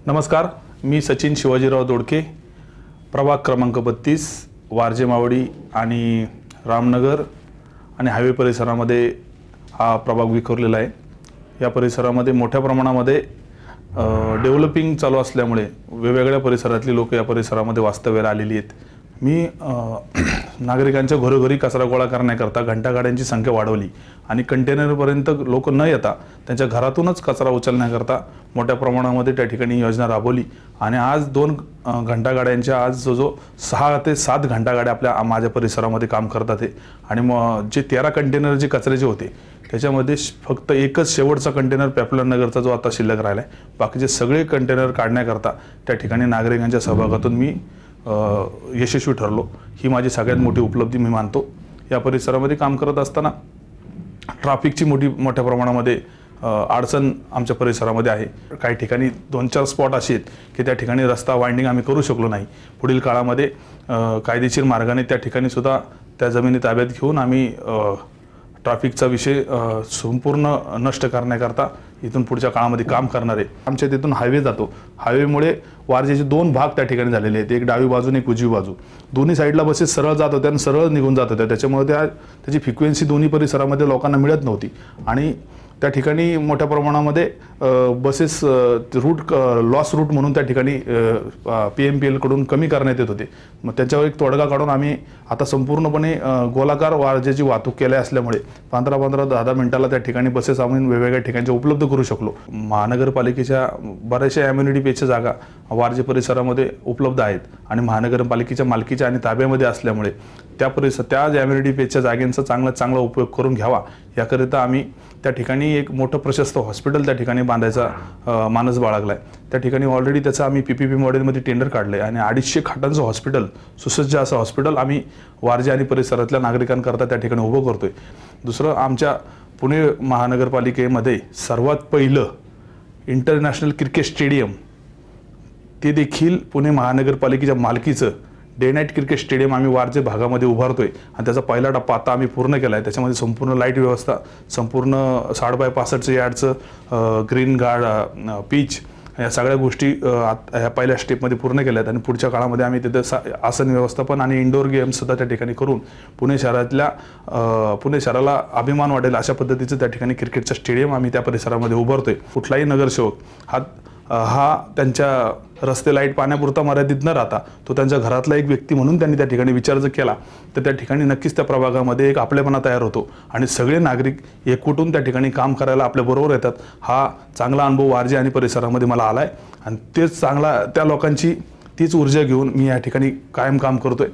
नमस्कार, मी सचिन शिवाजीराव दोडके, प्रभाग क्रमांक 32 वारजे मावडी आणि रामनगर आणि हायवे परिसरामध्ये हा प्रभाग विखुरलेला आहे। या परिसरामध्ये मोठ्या प्रमाणामध्ये डेव्हलपिंग चालू असल्यामुळे वेगवेगळ्या परिसरातली लोक या परिसरामध्ये वास्तव्याला आलेली आहेत। मी नागरिकांच्या घरोघरी कचरा गोळा करण्याकरता घंटागाड्यांची संख्या वाढवली आणि कंटेनरपर्यंत लोक न येता त्यांच्या घरातूनच कचरा उचलण्याकरता मोठ्या प्रमाणामध्ये त्या ठिकाणी योजना राबवली आणि आज 2 घंटागाड्यांच्या आज जो 6 ते 7 घंटागाड्या आपल्या माझ्या परिसरामध्ये काम करतात आहे आणि जे 13 कंटेनर जे कचऱ्याचे होते त्याच्यामध्ये फक्त एकच शेवटचा कंटेनर पेपलर नगरचा जो आता शिल्लक राहिला आहे। बाकीचे सगळे कंटेनर काढण्याकरता त्या ठिकाणी नागरिकांच्या सहभागातून मी यशस्वी ठरलो। ही माझी सगळ्यात मोठी उपलब्धी मी मानतो। या परिसरामध्ये काम करत असताना ट्रॅफिकची मोठ्या प्रमाणामध्ये अडचण आमच्या परिसरामध्ये आहे। काही ठिकाणी 2-4 स्पॉट असे आहेत की त्या ठिकाणी रस्ता वाइंडिंग आम्ही करू शकलो नाही। पुढील काळामध्ये कायदेशीर मार्गाने त्या ठिकाणी सुद्धा त्या जमिनी ताब्यात घेऊन आम्ही ट्रॅफिकचा विषय संपूर्ण नष्ट करण्याकरता इथून पुढच्या काळामध्ये काम करणार आहे। आमच्या तिथून हायवे जातो, हायवेमुळे वारजेचे 2 भाग त्या ठिकाणी झालेले आहेत, एक डावी बाजू आणि एक उजवी बाजू। दोन्ही साईडला बसेस सरळ जात होत्या आणि सरळ निघून जात होत्या, त्याच्यामुळे त्याची फ्रिक्वेन्सी दोन्ही परिसरामध्ये लोकांना मिळत नव्हती आणि त्या ठिकाणी मोठ्या प्रमाणामध्ये बसेस रूट लॉस रूट म्हणून त्या ठिकाणी PMPL कडून कमी करण्यात येत होते। मग त्याच्यावर एक तोडगा काढून आम्ही आता संपूर्णपणे गोलाकार वारजेची वाहतूक केली असल्यामुळे 15-15 10-10 मिनिटाला त्या ठिकाणी बसेस आम्ही वेगवेगळ्या ठिकाणच्या उपलब्ध करू शकलो। महानगरपालिकेच्या बऱ्याचशा ॲम्युनिटी पेजच्या जागा वारजे परिसरामध्ये उपलब्ध आहेत आणि महानगरपालिकेच्या मालकीच्या आणि ताब्यामध्ये असल्यामुळे त्या ॲम्युनिटी पेजच्या जागेंचा चांगला उपयोग करून घ्यावा याकरिता आम्ही त्या ठिकाणी एक मोठं प्रशस्त हॉस्पिटल त्या ठिकाणी बांधायचा मानस बाळगलाय। त्या ठिकाणी ऑलरेडी त्याचं आम्ही PPP मॉडेलमध्ये टेंडर काढले आणि 250 खाटांचं हॉस्पिटल, सुसज्ज असं हॉस्पिटल आम्ही वारजे आणि परिसरातल्या नागरिकांकरता त्या ठिकाणी उभं करतोय। दुसरं, आमच्या पुणे महानगरपालिकेमध्ये सर्वात पहिलं इंटरनॅशनल क्रिकेट स्टेडियम ते देखील पुणे महानगरपालिकेच्या मालकीचं डे नाईट क्रिकेट स्टेडियम आम्ही वारजे भागामध्ये उभारतोय आणि त्याचा पहिला टप्पा आता आम्ही पूर्ण केला आहे। त्याच्यामध्ये संपूर्ण लाईट व्यवस्था, संपूर्ण 65 यार्डचं ग्रीन गार्ड पिच, या सगळ्या गोष्टी ह्या पहिल्या स्टेपमध्ये पूर्ण केल्या आहेत आणि पुढच्या काळामध्ये आम्ही तिथे आसन व्यवस्थापन आणि इंडोर गेम्स सुद्धा त्या ठिकाणी करून पुणे शहराला अभिमान वाटेल अशा पद्धतीचं त्या ठिकाणी क्रिकेटचं स्टेडियम आम्ही त्या परिसरामध्ये उभारतोय। कुठलाही नगरसेवक हा त्यांच्या रस्ते लाईट पाण्यापुरता मर्यादित न राहता तो त्यांच्या घरातला एक व्यक्ती म्हणून त्यांनी त्या ठिकाणी विचार जर केला तर त्या ठिकाणी नक्कीच त्या प्रभागामध्ये एक आपलेपणा तयार होतो आणि सगळे नागरिक एकवटून त्या ठिकाणी काम करायला आपल्याबरोबर येतात। हा चांगला अनुभव वारजे आणि परिसरामध्ये मला आलाय आणि तेच त्या लोकांची तीच ऊर्जा घेऊन मी या ठिकाणी कायम काम करतोय।